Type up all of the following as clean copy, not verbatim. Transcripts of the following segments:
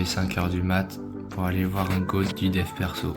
5h du mat pour aller voir un GOAT du dev perso.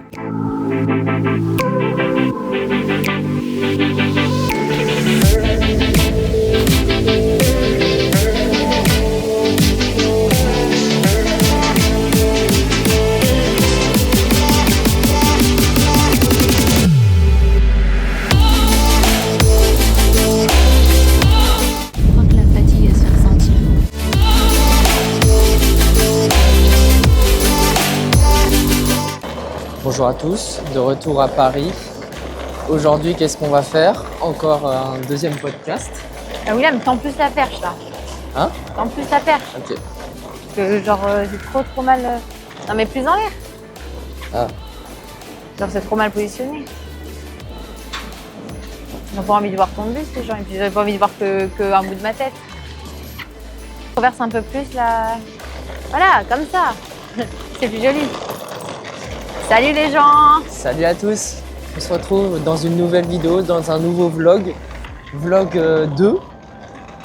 Bonjour à tous, de retour à Paris. Aujourd'hui, qu'est-ce qu'on va faire? Encore un deuxième podcast. Ah William, tends plus la perche là. Hein? Tends plus la perche. Ok. Parce que genre j'ai trop mal. Non mais plus en l'air. Ah. Genre c'est trop mal positionné. Ils n'ont pas envie de voir ton buste les gens, et puis ils n'ont pas envie de voir que un bout de ma tête. Reverse un peu plus là. Voilà, comme ça. C'est plus joli. Salut les gens! Salut à tous. On se retrouve dans une nouvelle vidéo, dans un nouveau vlog. Vlog 2.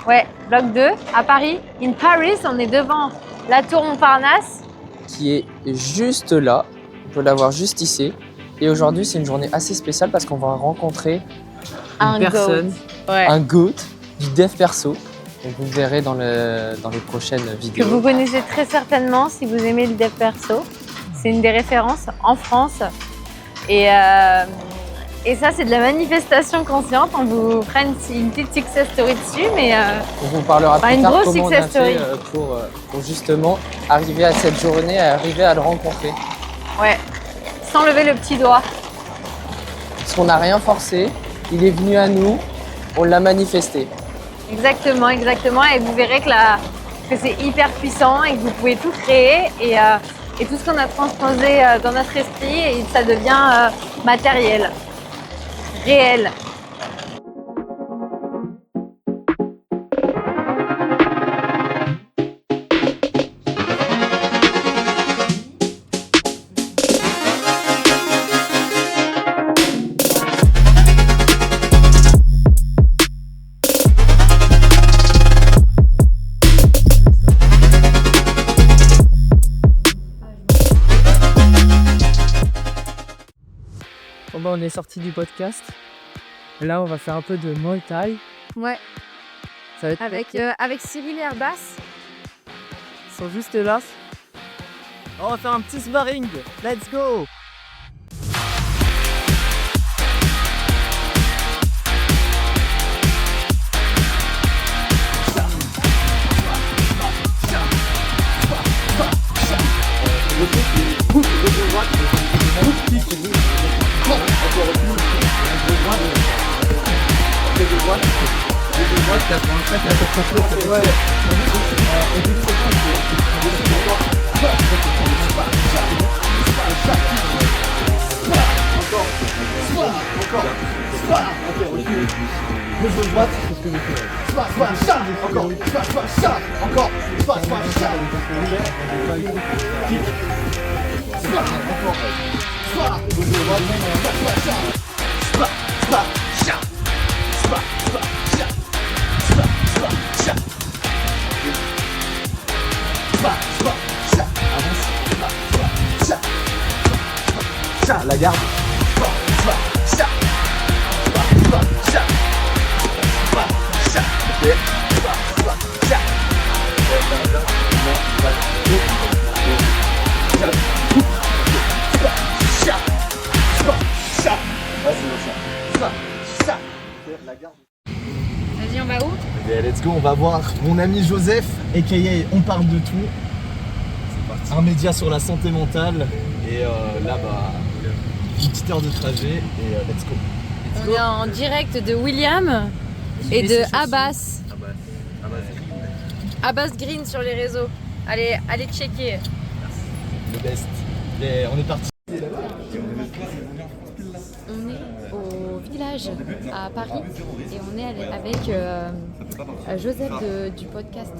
Ouais, vlog 2 à Paris. In Paris, on est devant la tour Montparnasse. Qui est juste là. On peut la voir juste ici. Et aujourd'hui, c'est une journée assez spéciale parce qu'on va rencontrer une personne, Ouais. un GOAT du dev perso. Donc vous verrez dans les prochaines Que vidéos. vous connaissez très certainement si vous aimez le dev perso. C'est une des références en France. Et ça, c'est de la manifestation consciente. On vous fera une petite success story dessus. Mais On vous parlera plus une tard grosse comment on a success story. fait pour justement arriver à cette journée, arriver à le rencontrer. ouais, sans lever le petit doigt. Parce qu'on n'a rien forcé, il est venu à nous, on l'a manifesté. Exactement. Et vous verrez que c'est hyper puissant et que vous pouvez tout créer. Et tout ce qu'on a transposé dans notre esprit, et ça devient matériel, réel. Bon, on est sorti du podcast. Là, on va faire un peu de Muay Thai. Ouais, Ça va être... avec Cyril et Arbas. Ils sont juste là. On va faire un petit sparring. Let's go! La garde. Vas-y, on va où? Et let's go, on va voir mon ami Joseph, aka On parle de tout. Un média sur la santé mentale. Et là, une petite heure de trajet et let's go. On est en direct de William et de Abbas. Abbas Green sur les réseaux. Allez checker. Le best. Et on est parti. On est au village à Paris et on est avec Joseph du podcast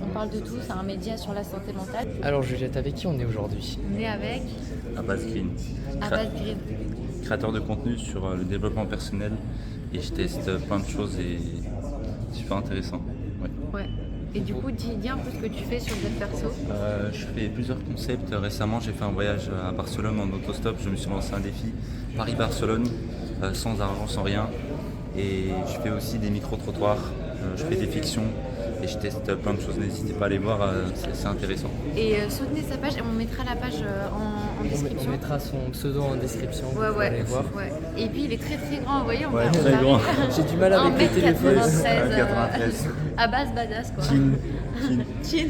On parle de tout, c'est un média sur la santé mentale. Alors Juliette, avec qui on est aujourd'hui? On est avec Abbas Green, Abbas Green. créateur de contenu sur le développement personnel, et je teste plein de choses et super intéressant. Ouais. Ouais. Et du coup, dis un peu ce que tu fais sur le dev perso. Je fais plusieurs concepts. Récemment, j'ai fait un voyage à Barcelone en autostop. Je me suis lancé un défi Paris-Barcelone, sans argent, sans rien. Et je fais aussi des micro-trottoirs. Je fais des fictions et je teste plein de choses. N'hésitez pas à aller voir, c'est intéressant. Et soutenez sa page et on mettra la page en description. On mettra son pseudo en description. Pour aller voir. Ouais. Et puis il est très très grand, vous voyez, on Ouais, va très grand. J'ai du mal avec les téléphones. 93. À base badass quoi. Chin.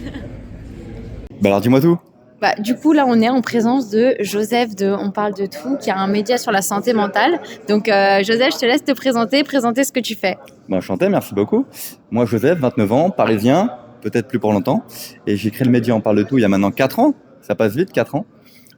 Bah alors dis-moi tout. Bah, du coup, là, on est en présence de Joseph de On parle de tout, qui a un média sur la santé mentale. Donc, Joseph, je te laisse te présenter ce que tu fais. Bah enchanté, merci beaucoup. Moi Joseph, 29 ans, parisien, peut-être plus pour longtemps. Et j'ai créé le média On parle de tout il y a maintenant 4 ans. Ça passe vite, 4 ans.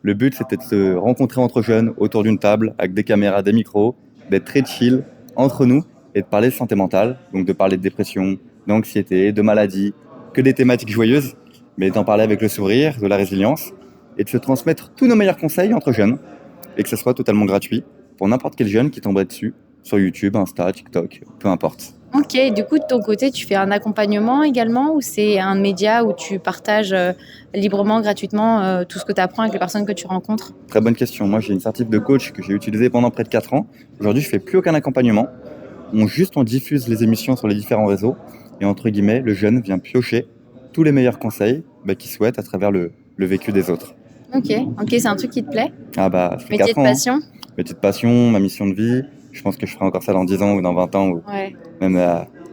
Le but c'était de se rencontrer entre jeunes autour d'une table, avec des caméras, des micros, d'être très chill entre nous et de parler de santé mentale. Donc de parler de dépression, d'anxiété, de maladie, que des thématiques joyeuses, mais d'en parler avec le sourire, de la résilience, et de se transmettre tous nos meilleurs conseils entre jeunes, et que ce soit totalement gratuit pour n'importe quel jeune qui tomberait dessus, sur YouTube, Insta, TikTok, peu importe. Ok, du coup, de ton côté, tu fais un accompagnement également ou c'est un média où tu partages librement, gratuitement tout ce que tu apprends avec les personnes que tu rencontres? Très bonne question. Moi j'ai une certif de coach que j'ai utilisée pendant près de 4 ans. Aujourd'hui je fais plus aucun accompagnement. On diffuse les émissions sur les différents réseaux, et entre guillemets, le jeune vient piocher tous les meilleurs conseils qu'il souhaite à travers le vécu des autres. Ok, c'est un truc qui te plaît? Ah bah, ça fait Métier 4 de ans. passion? Métier de passion, ma mission de vie. Je pense que je ferai encore ça dans 10 ans ou dans 20 ans, ou Ouais. même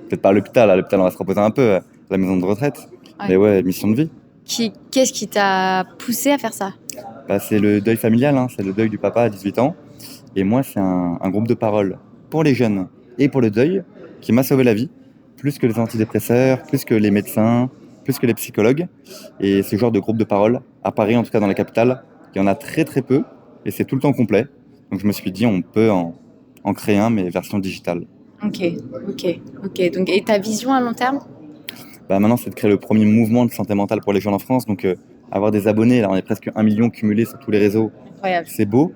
peut-être pas à l'hôpital. À l'hôpital, on va se reposer un peu, à la maison de retraite. Ouais. Mais ouais, mission de vie. Qu'est-ce qui t'a poussé à faire ça? C'est le deuil familial, hein. C'est le deuil du papa à 18 ans. Et moi, c'est un groupe de parole pour les jeunes et pour le deuil qui m'a sauvé la vie. Plus que les antidépresseurs, plus que les médecins, plus que les psychologues. Et ce genre de groupe de parole, à Paris, en tout cas dans la capitale, il y en a très très peu et c'est tout le temps complet. Donc je me suis dit, on peut en créer un, mais version digitale. Ok. Donc, et ta vision à long terme? Maintenant, c'est de créer le premier mouvement de santé mentale pour les jeunes en France. Donc avoir des abonnés, là on est presque 1 million cumulés sur tous les réseaux. Incroyable. C'est beau,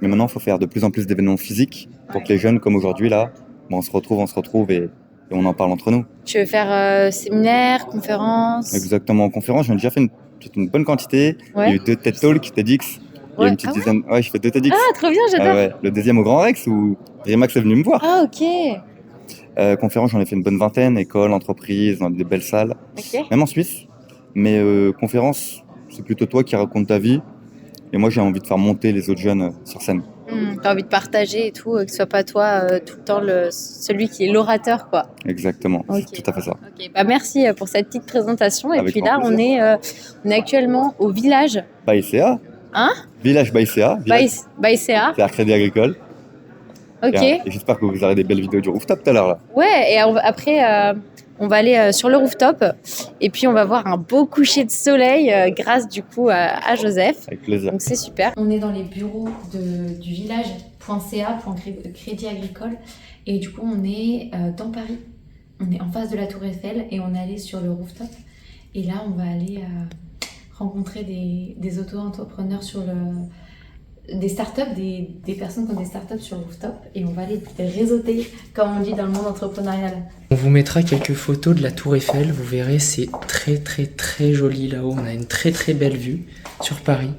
mais maintenant il faut faire de plus en plus d'événements physiques pour que les jeunes, comme aujourd'hui là, on se retrouve et on en parle entre nous. Tu veux faire séminaire, conférence? Exactement, en conférence, j'en ai déjà fait une bonne quantité. Ouais. Il y a eu 2 TED Talks, TEDx. Il y a Ouais. une petite Ah ouais dizaine. Ouais, je fais 2 TEDx. Ah, trop bien, j'adore. Ouais. Le deuxième au Grand Rex où Rimax est venu me voir. Ah, ok. Conférence, j'en ai fait une bonne vingtaine, école, entreprise, dans des belles salles, Ok. même en Suisse. Mais conférence, c'est plutôt toi qui racontes ta vie. Et moi, j'ai envie de faire monter les autres jeunes sur scène. T'as envie de partager et tout, que ce soit pas toi tout le temps celui qui est l'orateur, quoi. Exactement, Ok. c'est tout à fait ça. Ok, merci pour cette petite présentation. Et Avec puis grand là, plaisir. on est actuellement au village Baïséa. Hein Village Baïséa. Baïséa. C'est à Crédit Agricole. Ok. Et j'espère que vous aurez des belles vidéos du rooftop tout à l'heure là. Ouais, et après, on va aller sur le rooftop et puis on va voir un beau coucher de soleil grâce du coup à Joseph. Avec plaisir. Donc c'est super. On est dans les bureaux du village.ca, Crédit Agricole. Et du coup, on est dans Paris. On est en face de la Tour Eiffel et on est allé sur le rooftop. Et là, on va aller rencontrer des auto-entrepreneurs des startups, des personnes qui ont des startups sur le rooftop. Et on va aller réseauter, comme on dit dans le monde entrepreneurial. On vous mettra quelques photos de la Tour Eiffel. Vous verrez, c'est très très très joli là-haut. On a une très très belle vue sur Paris.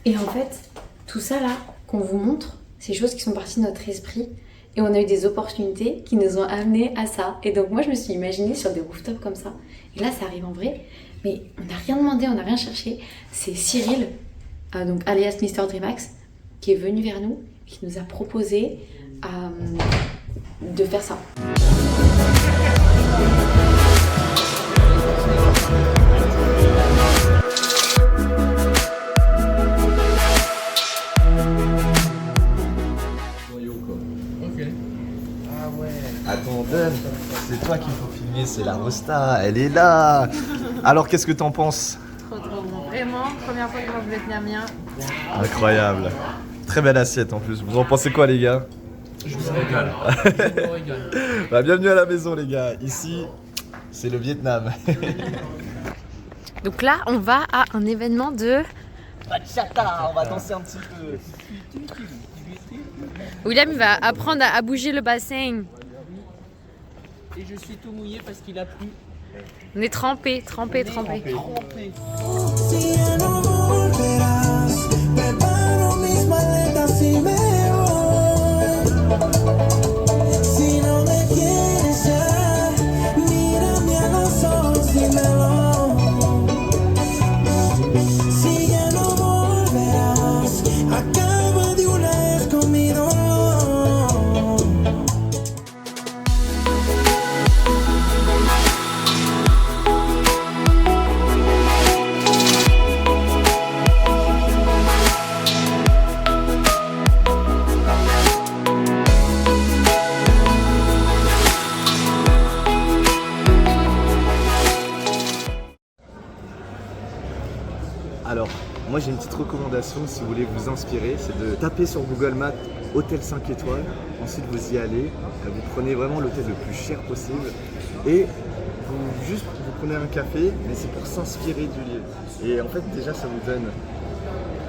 Et en fait, tout ça là qu'on vous montre, c'est des choses qui sont parties de notre esprit. Et on a eu des opportunités qui nous ont amenés à ça. Et donc moi, je me suis imaginée sur des rooftops comme ça. Et là, ça arrive en vrai. Mais on n'a rien demandé, on n'a rien cherché. C'est Cyril, donc alias Mr. Dreamax, qui est venu vers nous et qui nous a proposé de faire ça. Attends, Dan, c'est toi qu'il faut filmer, c'est la Rosta, elle est là. Alors qu'est-ce que t'en penses? Trop bon. Vraiment, première fois que je mange vietnamien. Incroyable. Très belle assiette en plus. Vous en pensez quoi les gars? Je vous régale. Bah, bienvenue à la maison les gars. Ici, c'est le Vietnam. Donc là, on va à un événement de... Bachata, on va danser un petit peu. William, il va apprendre à bouger le bassin. Et je suis tout mouillé parce qu'il a plu. On est trempés. Si ya no volverás, preparo mis maletas y me voy. Si no me quieres ya, mírame a los ojos, dímelo. Si ya no volverás, acaba de una vez con mi dolor. Alors, moi j'ai une petite recommandation si vous voulez vous inspirer, c'est de taper sur Google Maps hôtel 5 étoiles, ensuite vous y allez, vous prenez vraiment l'hôtel le plus cher possible et vous prenez un café, mais c'est pour s'inspirer du lieu. Et en fait déjà ça vous donne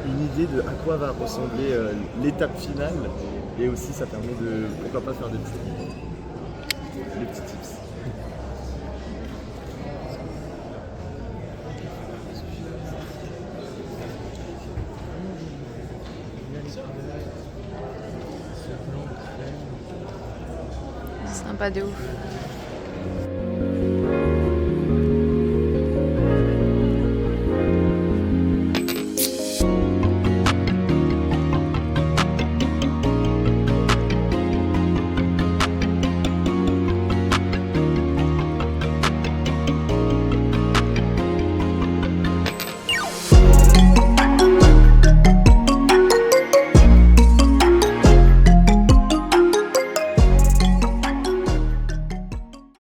une idée de à quoi va ressembler l'étape finale et aussi ça permet de, pourquoi pas, faire des petits tips. C'est sympa de ouf.